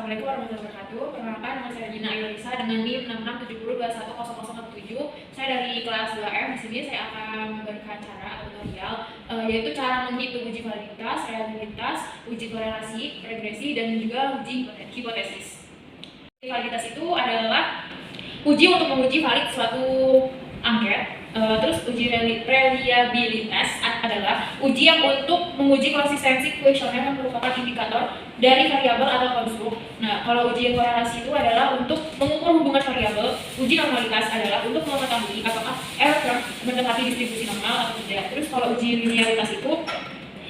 Assalamualaikum warahmatullahi wabarakatuh. Perkenalkan, nama saya Gina Ailisa dengan NIM 66702100. Saya dari kelas 2M. Di sini saya akan memberikan cara atau tutorial yaitu cara menghitung uji validitas, reliabilitas, uji korelasi, regresi, dan juga uji hipotesis. Validitas itu adalah uji untuk menguji valid suatu angket. Terus uji reliabilitas adalah uji yang untuk menguji konsistensi kuesioner yang merupakan indikator dari variabel atau konstruk. Nah, kalau uji korelasi itu adalah untuk mengukur hubungan variabel. Uji normalitas adalah untuk mengetahui apakah error term mendekati distribusi normal atau tidak. Terus kalau uji linearitas itu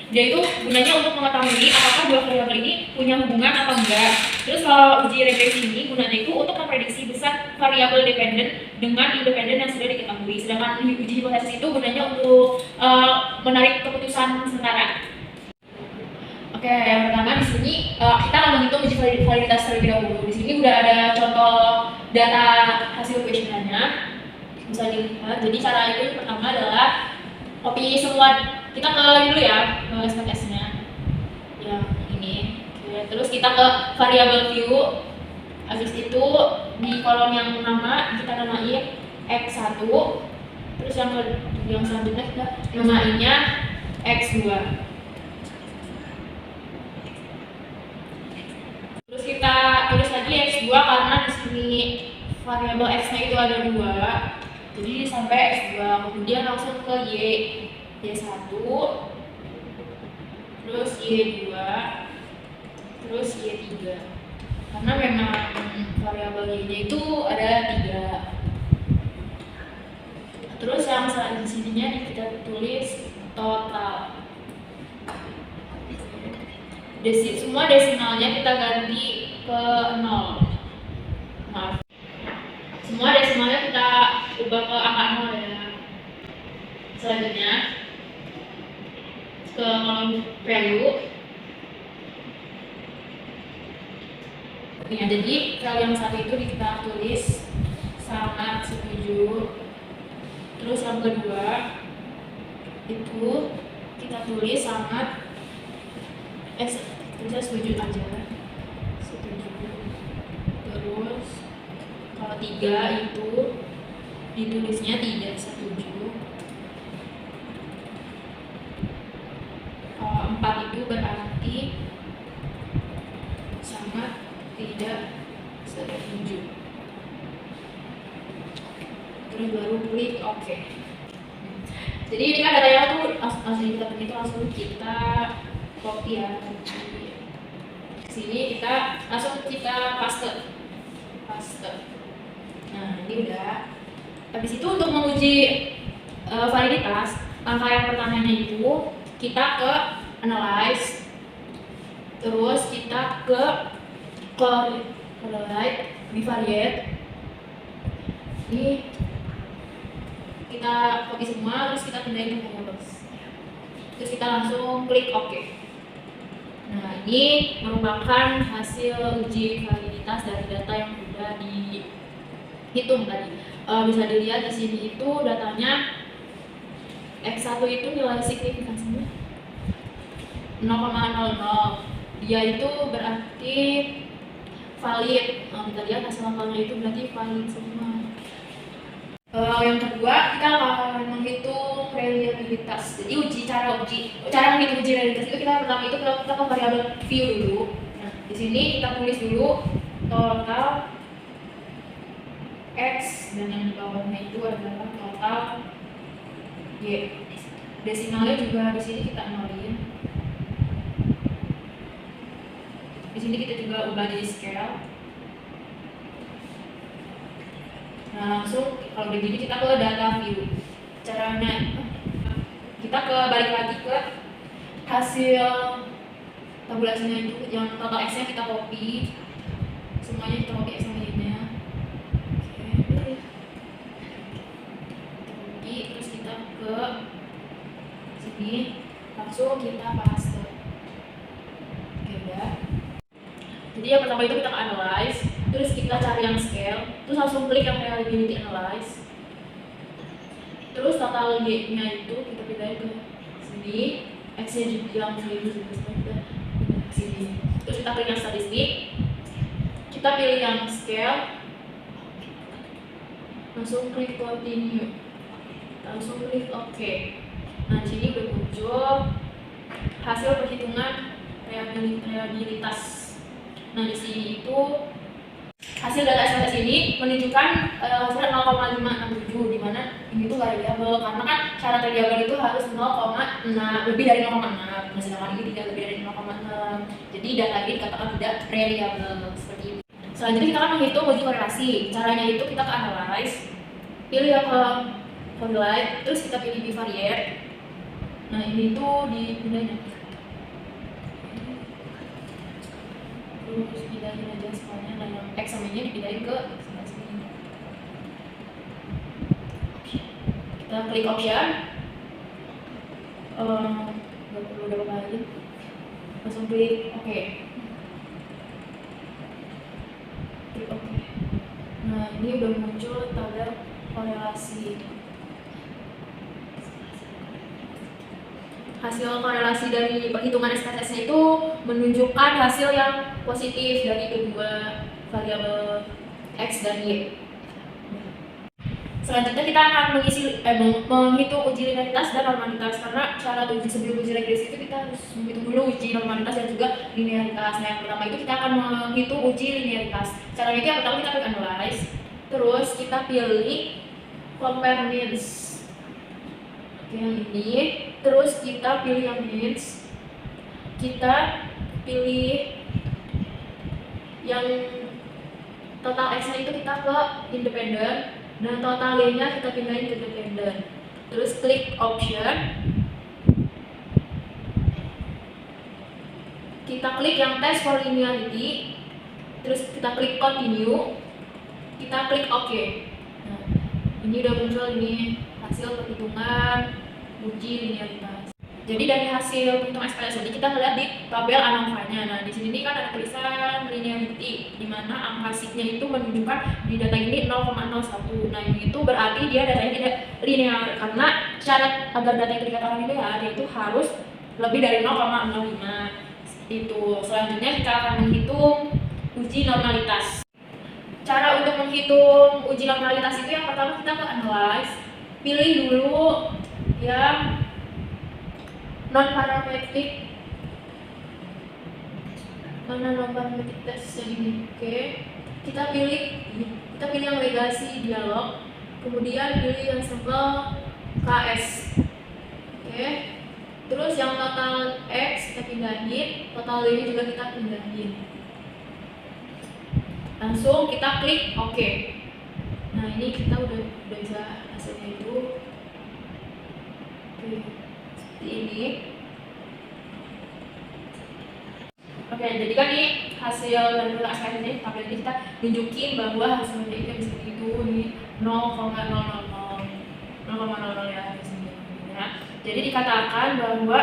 dia itu gunanya untuk mengetahui apakah dua variabel ini punya hubungan atau enggak. Terus kalau uji regresi ini gunanya itu untuk memprediksi besar variabel dependen dengan independen yang sudah diketahui. Sedangkan uji hipotesis itu gunanya untuk menarik keputusan sementara. Oke, yang pertama di sini kita akan menghitung uji validitas terlebih dahulu. Di sini udah ada contoh data hasil kuesionernya, bisa dilihat. Jadi cara itu pertama adalah copy semua. Kita ke dulu ya, ke SPSS-nya yang ini. Oke, terus kita ke variable view. Habis itu di kolom yang nama kita namain x1. Terus yang selanjutnya kita namainnya x2. Terus kita tulis lagi x2 karena di sini variabel x-nya itu ada 2. Jadi sampai x2. Kemudian langsung ke Y1, terus Y2, terus Y3. Karena memang variabel Y-nya itu ada 3. Terus yang selanjutnya kita tulis total. Semua desimalnya kita ganti ke 0. Maaf. Semua desimalnya kita ubah ke angka 0 ya. Selanjutnya ke kolom value. Ya, jadi value yang satu itu kita tulis sangat setuju. Terus yang kedua itu kita tulis sangat kita setuju aja, setuju. Terus kalau 3 itu ditulisnya tidak setuju. Kalau 4 itu berarti sangat tidak setuju. Terus baru klik OK. Jadi ini kan datanya tuh langsung kita itu langsung kita copy ya. Sini kita langsung kita paste. Nah, ini udah. Habis itu untuk menguji validitas, langkah yang pertamanya itu kita ke analyze, terus kita ke correlate, bivariate. Ini kita copy semua, terus kita pindahin ke tables. Terus kita langsung klik OK. Nah, ini merupakan hasil uji validitas dari data yang sudah dihitung tadi. Bisa dilihat di sini itu datanya X1 itu nilai signifikansinya 0,00. Dia itu berarti valid. Kita lihat hasil angkanya itu berarti valid semua. Yang kedua kita akan menghitung reliabilitas. Jadi cara menghitung uji reliabilitas itu kita pertama itu kita ke variabel view dulu. Nah, di sini kita tulis dulu total x dan yang di bawahnya itu adalah total y. Desimalnya juga di sini kita nolin. Di sini kita juga ubah jadi scale. Nah, langsung kalau begini kita ke data view. Caranya kita balik lagi ke hasil tabulasinya itu yang total x-nya kita copy. Semuanya kita copy x sama y-nya. Oke. Copy, terus kita ke sini langsung kita paste. Oke, udah. Jadi yang pertama itu kita analyze, terus kita cari yang scale, terus langsung klik yang reliability analyze. Terus total y-nya itu kita pindahin ke sini, x-nya juga yang 1000 ke sini. Terus kita klik yang statistik, kita pilih yang scale, langsung klik continue, langsung klik OK. Nah di sini udah muncul hasil perhitungan reliabilitas. Nah di sini itu hasil data SPSS ini menunjukkan hasil 0,567, di mana ini tuh variabel karena kan syarat variabel itu harus 0,6 lebih dari 0,6. Nah sedangkan ini tidak lebih dari 0,6. Jadi data ini dikatakan tidak reliable seperti ini. Selanjutnya kita akan menghitung uji korelasi. Caranya itu kita ke analyze, pilih yang ke correlate, terus kita pilih bivariate. Nah ini tuh dipindahin, terus pindahin aja semuanya. Nah yang X sama Y dipindahin ke sebelah sini. Kita klik option, nggak perlu double kali, langsung klik OK. Klik OK. Nah ini udah muncul tabel korelasi. Hasil korelasi dari perhitungan SPSS itu menunjukkan hasil yang positif dari kedua variabel X dan Y. Selanjutnya kita akan menghitung uji linearitas dan normalitas, karena syarat uji sebelum uji regresi itu kita harus menghitung dulu uji normalitas dan juga linearitas. Nah yang pertama itu kita akan menghitung uji linearitas. Caranya itu yang pertama kita klik analyze, terus kita pilih compare means. Oke, yang ini, terus kita pilih yang means, kita pilih yang total X-nya itu kita ke independen dan total Y-nya kita pindahin ke dependent. Terus klik option, kita klik yang test for linearity, terus kita klik continue, kita klik OK. Nah, ini udah muncul ini hasil perhitungan uji linearitas. Jadi dari hasil perhitungan SPSS ini kita melihat di tabel ANOVA-nya. Nah di sini kan ada tulisan linearity, di mana angka signya itu menunjukkan di data ini 0,01. Nah ini itu berarti dia datanya tidak linear, karena syarat agar data itu dikatakan linear itu harus lebih dari 0,05. Itu selanjutnya kita akan menghitung uji normalitas. Cara untuk menghitung uji normalitas itu yang pertama kita ke analyze, pilih dulu yang non-parametric, mana non-parametric test yang ini. Oke, kita pilih yang legasi dialog, kemudian pilih yang sampel KS. Oke, terus yang total X kita pindahin, total Y juga kita pindahin, langsung kita klik OK. Nah ini kita udah bisa hasilnya itu. Oke, seperti ini. Oke, jadi kan ini hasil dari SPSS ini, tabel ini kita tunjukin bahwa hasilnya itu seperti itu, ini 0,000 ya hasilnya. Jadi dikatakan bahwa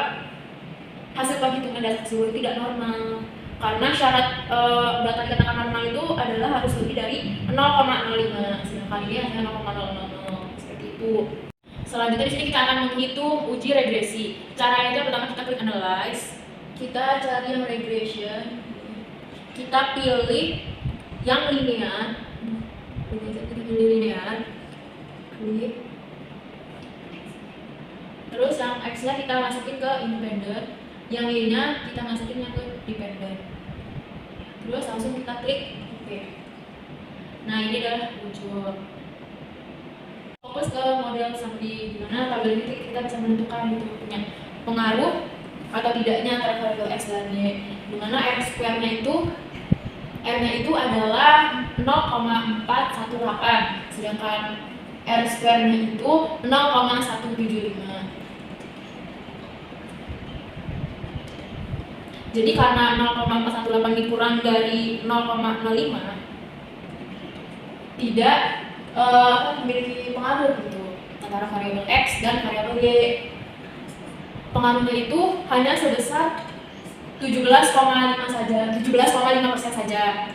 hasil penghitungan data tersebut tidak normal, karena syarat data dikatakan normal itu adalah harus lebih dari 0,05, sedangkan ini hanya 0,000 seperti itu. Selanjutnya di sini kita akan menghitung uji regresi. Caranya itu pertama kita klik analyze, kita cari yang regression, kita pilih yang linear, klik. Terus yang X-nya kita masukin ke independent, yang Y-nya kita masukin yang ke dependent. Terus langsung kita klik OK. Nah ini adalah muncul. Fokus ke model seperti gimana tabel ini kita bisa menentukan itu punya pengaruh atau tidaknya antara variabel X dan Y, dimana R square-nya itu R-nya itu adalah 0,418, sedangkan R square-nya itu 0,175. Jadi karena 0,418 dikurang dari 0,05 tidak memiliki pengaruh gitu antara variabel X dan variabel Y. Pengaruhnya itu hanya sebesar 17,5 saja, 17,5% saja.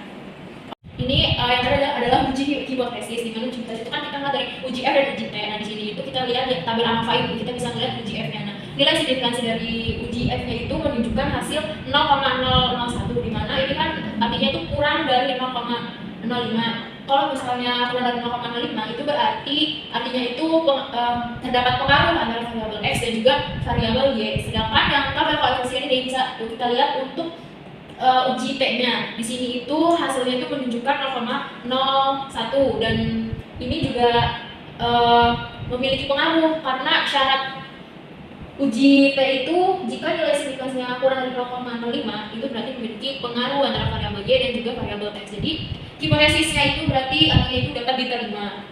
Ini yang terakhir adalah uji hipotesis. Di mana uji hipotesis itu kan kita lihat dari uji F dan uji T. Nah di sini itu kita lihat di tabel ANOVA ini kita bisa melihat uji F-nya. Nah nilai signifikansi dari uji F-nya itu menunjukkan hasil 0,001, di mana ini kan artinya itu kurang dari 0,05. Kalau misalnya kurang dari 0,05 itu berarti artinya itu terdapat pengaruh antara variabel X dan juga variabel Y. Sedangkan yang tabel koefisien ini bisa kita lihat untuk uji T-nya. Di sini itu hasilnya itu menunjukkan 0,01 dan ini juga memiliki pengaruh karena syarat uji T itu jika nilai signifikansinya kurang dari 0,05 itu berarti memiliki pengaruh antara variabel Y dan juga variabel X. Jadi hipotesisnya itu berarti artinya itu dapat diterima.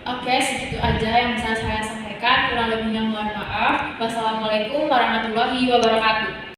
Oke, segitu aja yang bisa saya sampaikan. Kurang lebihnya mohon maaf. Wassalamualaikum warahmatullahi wabarakatuh.